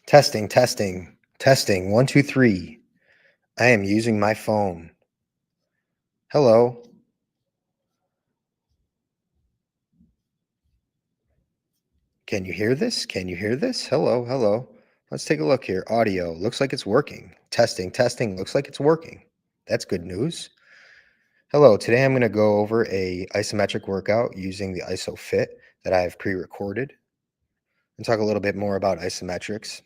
Testing, testing, testing. One, two, three. I am using my phone. Hello. Can you hear this? Can you hear this? Hello, hello. Let's take a look here. Audio. Looks like it's working. Testing, testing. Looks like it's working. That's good news. Hello. Today I'm going to go over a isometric workout using the Isophit that I have pre-recorded and talk a little bit more about isometrics.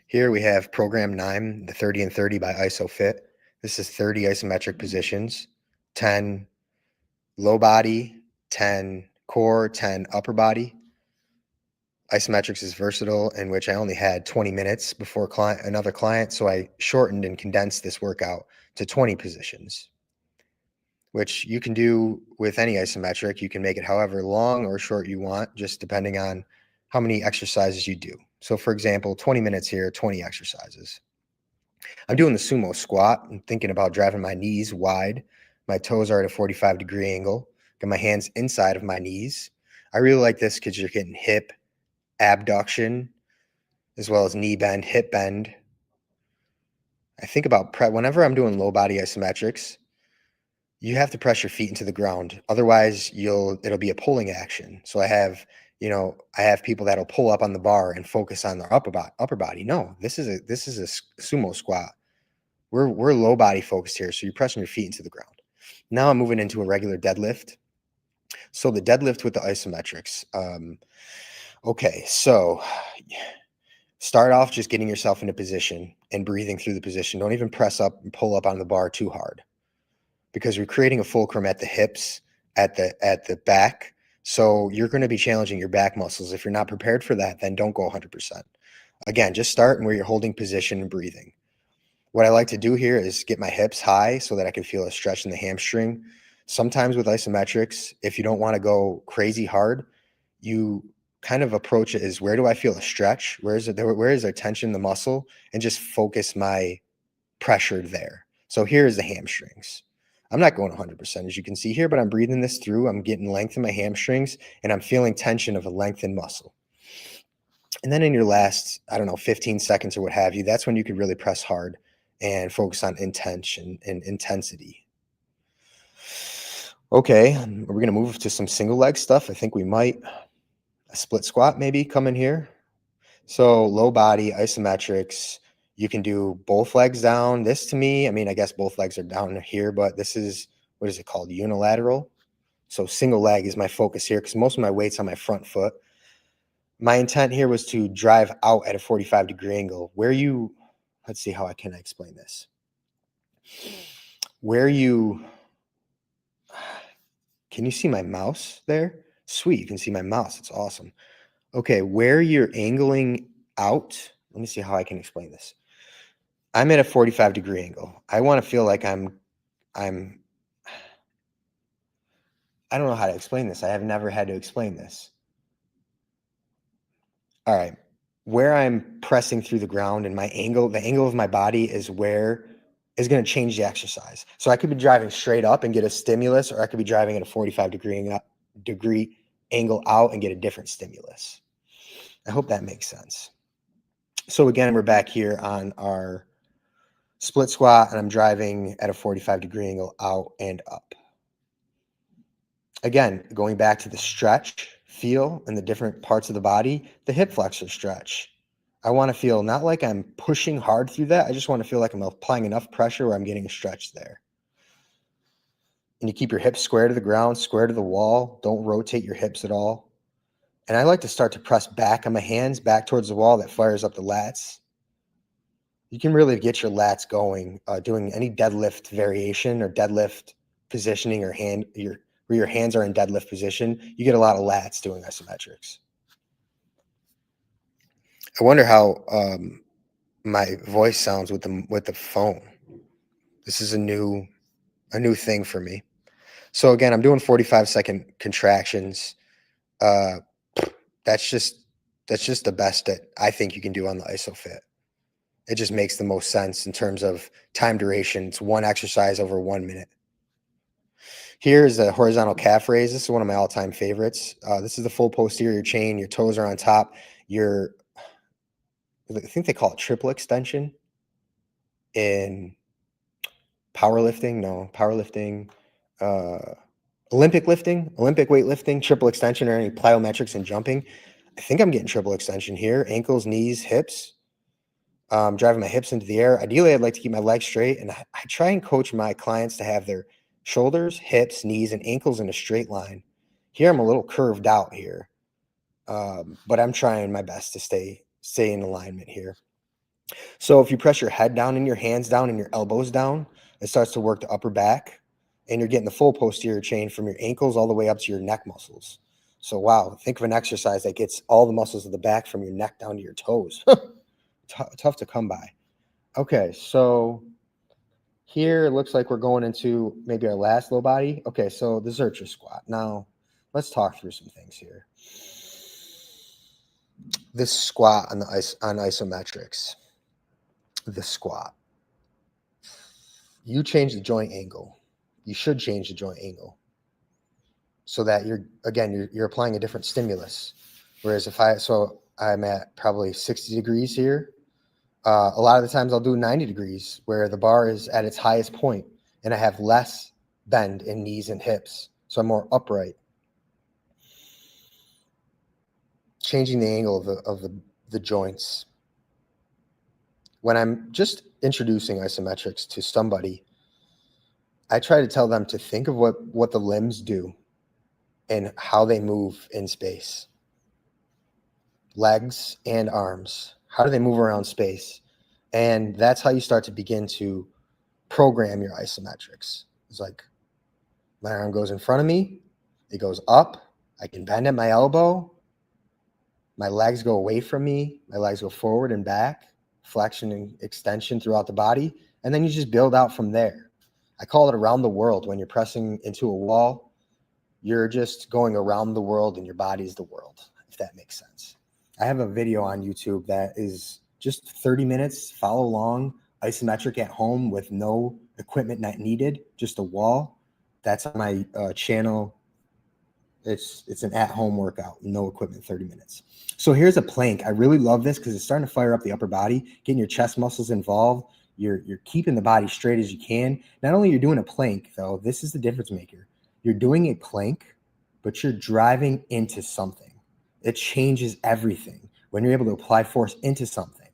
Here we have program 9, the 30 and 30 by Isophit. This is 30 isometric positions, 10 low body, 10 core, 10 upper body. Isometrics is versatile, in which I only had 20 minutes before another client, so I shortened and condensed this workout to 20 positions, which you can do with any isometric. You can make it however long or short you want, just depending on how many exercises you do. So for example, 20 minutes here, 20 exercises. I'm doing the sumo squat. I'm thinking about driving my knees wide. My toes are at a 45-degree angle. Got my hands inside of my knees. I really like this because you're getting hip abduction as well as knee bend, hip bend. I think about whenever I'm doing low body isometrics, you have to press your feet into the ground. Otherwise, it'll be a pulling action. So I have people that'll pull up on the bar and focus on their upper body. No, this is a sumo squat. We're low body focused here, so you're pressing your feet into the ground. Now I'm moving into a regular deadlift. So the deadlift with the isometrics. Okay, so start off just getting yourself into position and breathing through the position. Don't even press up and pull up on the bar too hard, because we're creating a fulcrum at the hips, at the back. So you're going to be challenging your back muscles. If you're not prepared for that, then don't go 100%. Again, just start where you're holding position and breathing. What I like to do here is get my hips high so that I can feel a stretch in the hamstring. Sometimes with isometrics, if you don't want to go crazy hard, you kind of approach it as, where do I feel a stretch? Where is there tension in the muscle? And just focus my pressure there. So here is the hamstrings. I'm not going 100%, as you can see here, but I'm breathing this through. I'm getting length in my hamstrings, and I'm feeling tension of a lengthened muscle. And then in your last, 15 seconds or what have you, that's when you could really press hard and focus on intention and intensity. Okay, we're going to move to some single leg stuff. I think we might. A split squat maybe come in here. So low body, isometrics, you can do both legs down. This to me, I guess both legs are down here, but this is, what is it called? Unilateral. So single leg is my focus here because most of my weight's on my front foot. My intent here was to drive out at a 45-degree angle. Let's see how I can explain this. Can you see my mouse there? Sweet, you can see my mouse. It's awesome. Okay, where you're angling out, let me see how I can explain this. I'm at a 45-degree angle. I want to feel like I don't know how to explain this. I have never had to explain this. All right. Where I'm pressing through the ground and the angle of my body is going to change the exercise. So I could be driving straight up and get a stimulus, or I could be driving at a 45-degree angle out and get a different stimulus. I hope that makes sense. So again, we're back here on our split squat, and I'm driving at a 45-degree angle out and up. Again, going back to the stretch feel and the different parts of the body, the hip flexor stretch. I want to feel not like I'm pushing hard through that. I just want to feel like I'm applying enough pressure where I'm getting a stretch there. And you keep your hips square to the ground, square to the wall. Don't rotate your hips at all. And I like to start to press back on my hands, back towards the wall. That fires up the lats. You can really get your lats going doing any deadlift variation or deadlift positioning, or where your hands are in deadlift position. You get a lot of lats doing isometrics. I wonder how my voice sounds with the phone. This is a new thing for me. So again, I'm doing 45-second contractions. That's just the best that I think you can do on the Isophit. It just makes the most sense in terms of time duration. It's one exercise over 1 minute. Here's a horizontal calf raise. This is one of my all-time favorites. This is the full posterior chain. Your toes are on top. Your I think they call it triple extension in powerlifting. No, powerlifting, uh, Olympic lifting, Olympic weightlifting, triple extension, or any plyometrics and jumping. I think I'm getting triple extension here. Ankles, knees, hips. Driving my hips into the air. Ideally, I'd like to keep my legs straight, and I try and coach my clients to have their shoulders, hips, knees, and ankles in a straight line. Here, I'm a little curved out here, but I'm trying my best to stay in alignment here. So if you press your head down and your hands down and your elbows down, it starts to work the upper back, and you're getting the full posterior chain from your ankles all the way up to your neck muscles. So wow, think of an exercise that gets all the muscles of the back from your neck down to your toes. Tough to come by. Okay, so here it looks like we're going into maybe our last low body. Okay, so the Zercher squat. Now, let's talk through some things here. This squat on isometrics. The squat. You change the joint angle. You should change the joint angle so that you're applying a different stimulus. Whereas I'm at probably 60 degrees here. A lot of the times I'll do 90 degrees where the bar is at its highest point and I have less bend in knees and hips. So I'm more upright. Changing the angle of the joints. When I'm just introducing isometrics to somebody, I try to tell them to think of what the limbs do and how they move in space. Legs and arms. How do they move around space? And that's how you start to begin to program your isometrics. It's like my arm goes in front of me, it goes up, I can bend at my elbow, my legs go away from me, my legs go forward and back, flexion and extension throughout the body, and then you just build out from there. I call it around the world. When you're pressing into a wall, you're just going around the world and your body's the world, if that makes sense. I have a video on YouTube that is just 30 minutes, follow along, isometric at home with no equipment not needed, just a wall. That's on my channel. It's an at-home workout, no equipment, 30 minutes. So here's a plank. I really love this because it's starting to fire up the upper body, getting your chest muscles involved. You're keeping the body straight as you can. Not only you're doing a plank, though, this is the difference maker. You're doing a plank, but you're driving into something. It changes everything when you're able to apply force into something.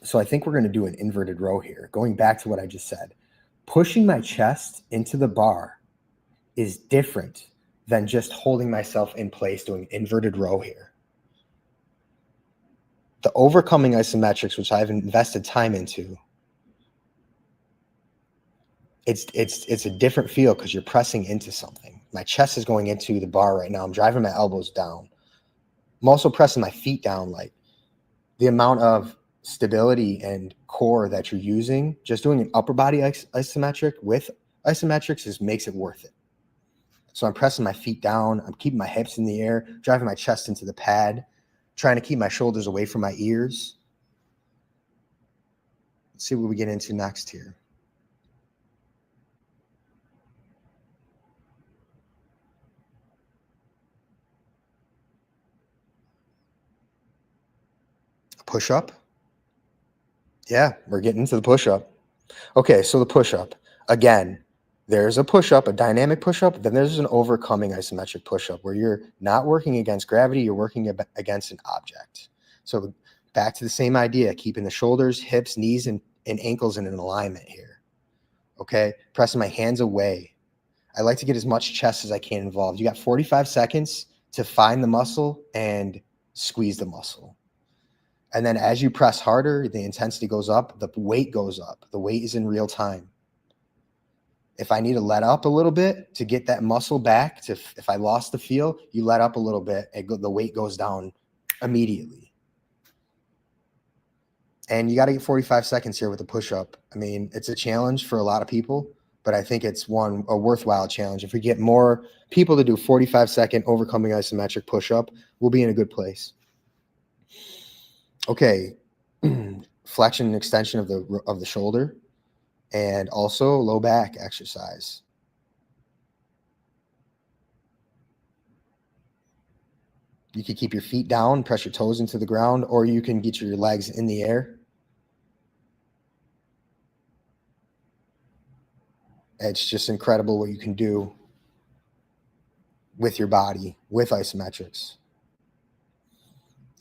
So I think we're going to do an inverted row here. Going back to what I just said, pushing my chest into the bar is different than just holding myself in place doing inverted row here. The overcoming isometrics, which I've invested time into, it's a different feel because you're pressing into something. My chest is going into the bar right now. I'm driving my elbows down. I'm also pressing my feet down. Like the amount of stability and core that you're using, just doing an upper body isometric with isometrics makes it worth it. So I'm pressing my feet down. I'm keeping my hips in the air, driving my chest into the pad, trying to keep my shoulders away from my ears. Let's see what we get into next here. A push-up. Yeah, we're getting into the push-up. Okay, so the push-up. Again, there's a push-up, a dynamic push-up. Then there's an overcoming isometric push-up where you're not working against gravity. You're working against an object. So back to the same idea, keeping the shoulders, hips, knees, and ankles in an alignment here. Okay, pressing my hands away. I like to get as much chest as I can involved. You got 45 seconds to find the muscle and squeeze the muscle. And then as you press harder, the intensity goes up, the weight goes up. The weight is in real time. If I need to let up a little bit to get that muscle back, if I lost the feel, you let up a little bit, the weight goes down immediately. And you got to get 45 seconds here with the push-up. I mean, it's a challenge for a lot of people, but I think it's a worthwhile challenge. If we get more people to do 45-second overcoming isometric push-up, we'll be in a good place. Okay, flexion and extension of the shoulder, and also low back exercise. You can keep your feet down, press your toes into the ground, or you can get your legs in the air. It's just incredible what you can do with your body with isometrics.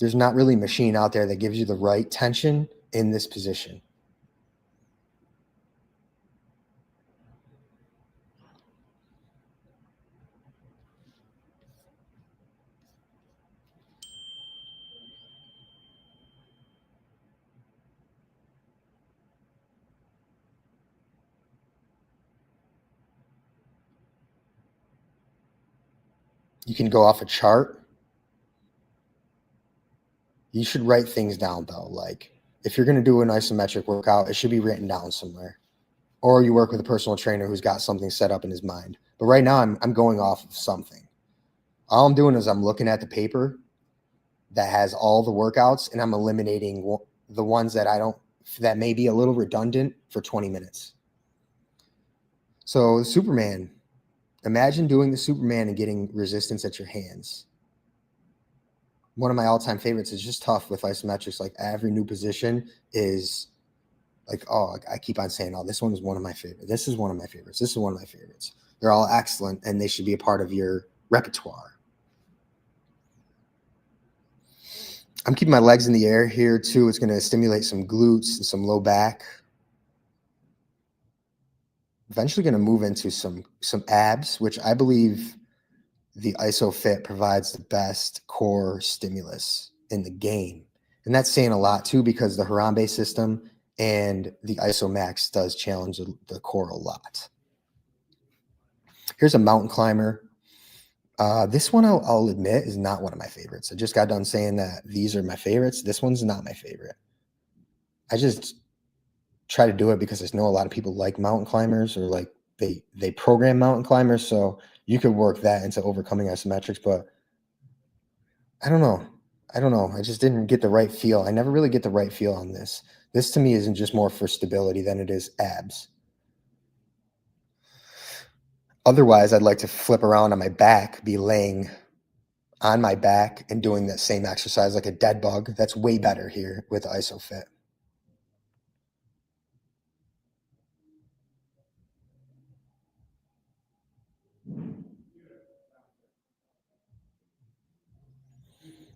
There's not really a machine out there that gives you the right tension in this position. You can go off a chart. You should write things down though. Like if you're going to do an isometric workout, it should be written down somewhere. Or you work with a personal trainer who's got something set up in his mind. But right now I'm going off of something. All I'm doing is I'm looking at the paper that has all the workouts and I'm eliminating the ones that may be a little redundant for 20 minutes. So Superman, imagine doing the Superman and getting resistance at your hands. One of my all-time favorites is just tough with isometrics. Like every new position is like, oh, I keep on saying, oh, this one is one of my favorites. This is one of my favorites. This is one of my favorites. They're all excellent and they should be a part of your repertoire. I'm keeping my legs in the air here too. It's going to stimulate some glutes and some low back. Eventually going to move into some abs, which I believe the Isophit provides the best core stimulus in the game. And that's saying a lot too, because the Harambe system and the Isomax does challenge the core a lot. Here's a mountain climber. This one I'll admit is not one of my favorites. I just got done saying that these are my favorites. This one's not my favorite. I just try to do it because I know a lot of people like mountain climbers or like they program mountain climbers. So you could work that into overcoming isometrics, but I don't know. I just didn't get the right feel. I never really get the right feel on this. This to me isn't just more for stability than it is abs. Otherwise, I'd like to flip around on my back, be laying on my back and doing that same exercise like a dead bug. That's way better here with Isofit.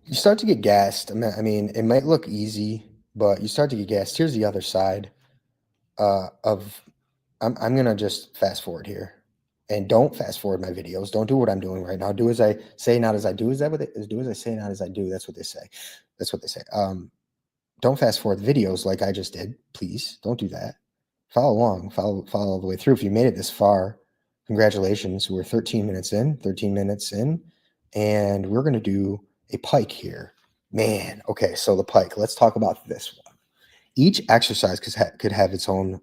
You start to get gassed. I mean, it might look easy, but you start to get gassed. Here's the other side of, I'm going to just fast forward here. And don't fast forward my videos. Don't do what I'm doing right now. Do as I say, not as I do. Is that what it is? Do as I say, not as I do. That's what they say. That's what they say. Don't fast forward videos like I just did. Please don't do that. Follow along. Follow all the way through. If you made it this far, congratulations. We're 13 minutes in. And we're going to do a pike here. Man, okay, so the pike. Let's talk about this one. Each exercise could have its own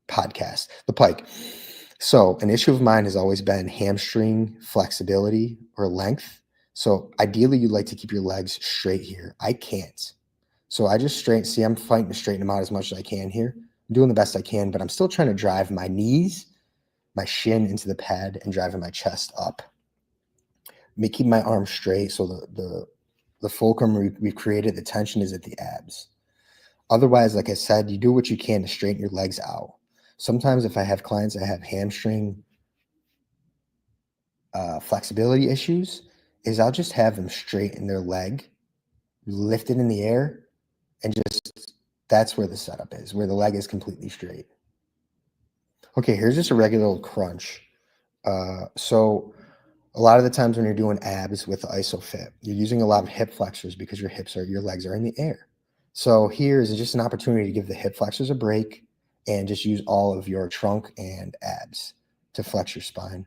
podcast. The pike. So an issue of mine has always been hamstring flexibility or length. So ideally, you'd like to keep your legs straight here. I can't. So I just see, I'm fighting to straighten them out as much as I can here. I'm doing the best I can, but I'm still trying to drive my knees, my shin into the pad and driving my chest up. Keep my arms straight so the fulcrum we've created, the tension is at the abs. Otherwise, like I said, you do what you can to straighten your legs out. Sometimes if I have clients that have hamstring flexibility issues, is I'll just have them straighten their leg, lift it in the air, and just, that's where the setup is, where the leg is completely straight. Okay, here's just a regular old crunch. So a lot of the times when you're doing abs with the Isofit, you're using a lot of hip flexors because your legs are in the air. So here is just an opportunity to give the hip flexors a break and just use all of your trunk and abs to flex your spine.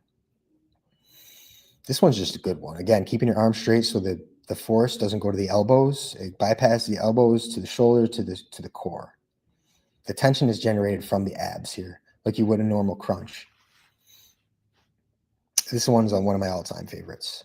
This one's just a good one. Again, keeping your arms straight so that the force doesn't go to the elbows. It bypasses the elbows to the shoulder to the core. The tension is generated from the abs here, like you would a normal crunch. This one's one of my all-time favorites.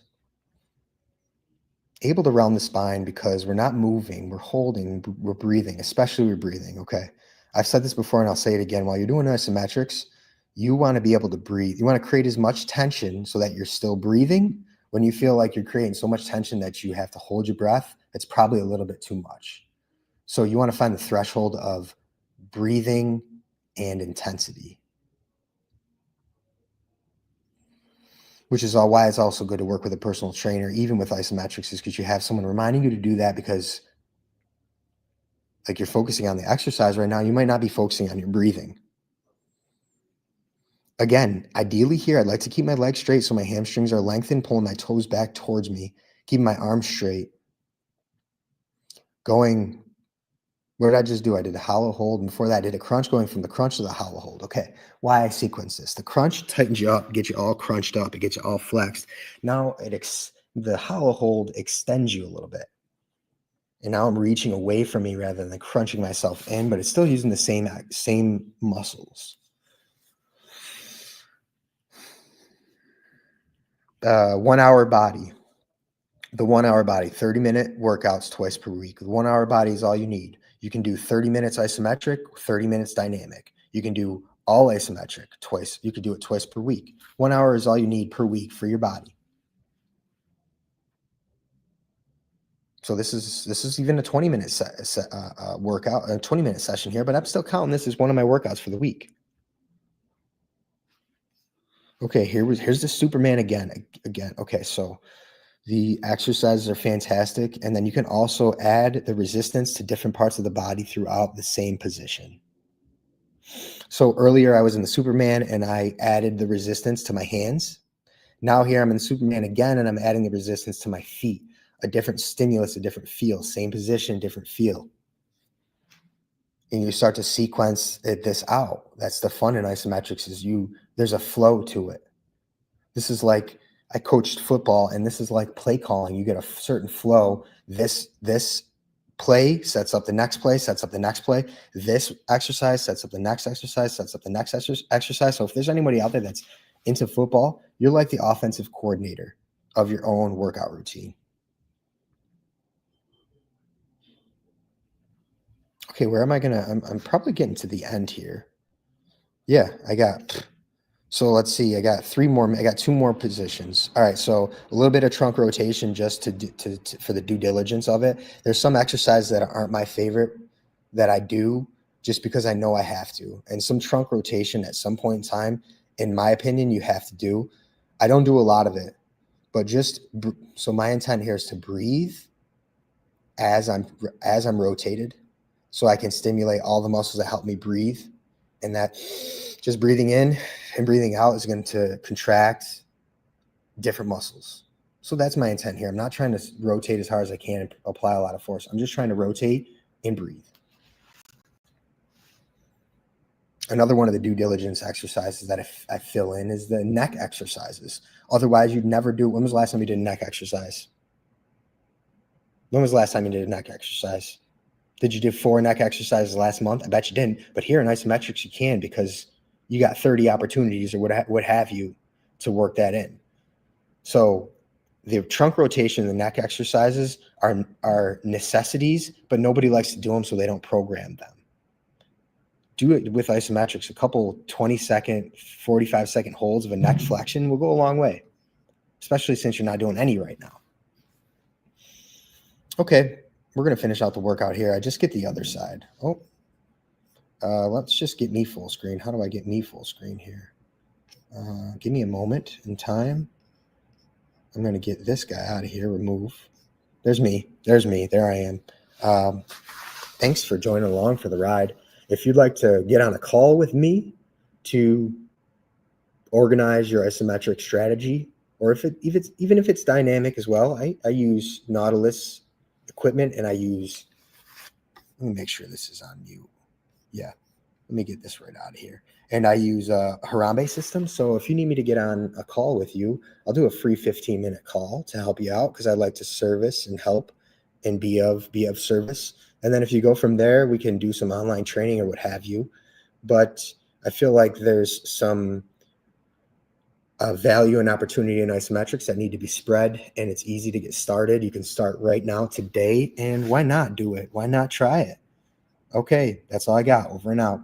Able to round the spine because we're not moving, we're holding, we're breathing, especially we're breathing, okay? I've said this before and I'll say it again. While you're doing isometrics, you want to be able to breathe. You want to create as much tension so that you're still breathing When you feel like you're creating so much tension that you have to hold your breath, it's probably a little bit too much. So you want to find the threshold of breathing and intensity, which is all why it's also good to work with a personal trainer, even with isometrics, is because you have someone reminding you to do that, because like you're focusing on the exercise right now, you might not be focusing on your breathing. Again, ideally here, I'd like to keep my legs straight so my hamstrings are lengthened, pulling my toes back towards me, keeping my arms straight. Going, what did I just do? I did a hollow hold, and before that I did a crunch, going from the crunch to the hollow hold. Okay, why I sequence this. The crunch tightens you up, gets you all crunched up, it gets you all flexed. Now the hollow hold extends you a little bit. And now I'm reaching away from me rather than crunching myself in, but it's still using the same muscles. 1 hour body. The 1 hour body, 30-minute workouts twice per week. The 1 hour body is all you need. You can do 30 minutes isometric, 30 minutes dynamic. You can do all isometric twice. You could do it twice per week. 1 hour is all you need per week for your body. So this is even a 20-minute workout, a 20-minute session here, but I'm still counting this as one of my workouts for the week. Okay, here's the Superman again. Okay, so the exercises are fantastic, and then you can also add the resistance to different parts of the body throughout the same position. So earlier I was in the Superman and I added the resistance to my hands. Now here I'm in Superman again and I'm adding the resistance to my feet. A different stimulus, a different feel, same position, different feel. And you start to sequence this out. That's the fun in isometrics, is there's a flow to it. This is like, I coached football, and this is like play calling. You get a certain flow. This play sets up the next play, sets up the next play. This exercise sets up the next exercise, sets up the next exercise. So if there's anybody out there that's into football, you're like the offensive coordinator of your own workout routine. Okay, where am I gonna? I'm probably getting to the end here. Yeah, so let's see. I got two more positions. All right, so a little bit of trunk rotation just for the due diligence of it. There's some exercises that aren't my favorite that I do just because I know I have to, and some trunk rotation at some point in time, in my opinion, you have to do. I don't do a lot of it, but so my intent here is to breathe as I'm rotated, so I can stimulate all the muscles that help me breathe, and that just breathing in and breathing out is going to contract different muscles. So that's my intent here. I'm not trying to rotate as hard as I can and apply a lot of force. I'm just trying to rotate and breathe. Another one of the due diligence exercises that I fill in is the neck exercises. Otherwise, you'd never do. When was the last time you did a neck exercise? When was the last time you did a neck exercise? Did you do 4 neck exercises last month? I bet you didn't. But here in Isometrics, you can, because you got 30 opportunities or what have you to work that in. So the trunk rotation and the neck exercises are necessities, but nobody likes to do them, so they don't program them. Do it with Isometrics. A couple 20-second, 45-second holds of a neck flexion will go a long way, especially since you're not doing any right now. Okay, we're going to finish out the workout here. I just get the other side. Let's just get me full screen. How do I get me full screen here? Give me a moment in time. I'm going to get this guy out of here. Remove. There's me. There I am. Thanks for joining along for the ride. If you'd like to get on a call with me to organize your isometric strategy, or even if it's dynamic as well, I use Nautilus equipment, and let me make sure this is on mute. Yeah. Let me get this right out of here. And I use a Harambe system. So if you need me to get on a call with you, I'll do a free 15-minute call to help you out, because I like to service and help and be of service. And then if you go from there, we can do some online training or what have you. But I feel like there's some value and opportunity in isometrics that need to be spread, and it's easy to get started. You can start right now today, and why not do it? Why not try it? Okay, that's all I got. Over and out.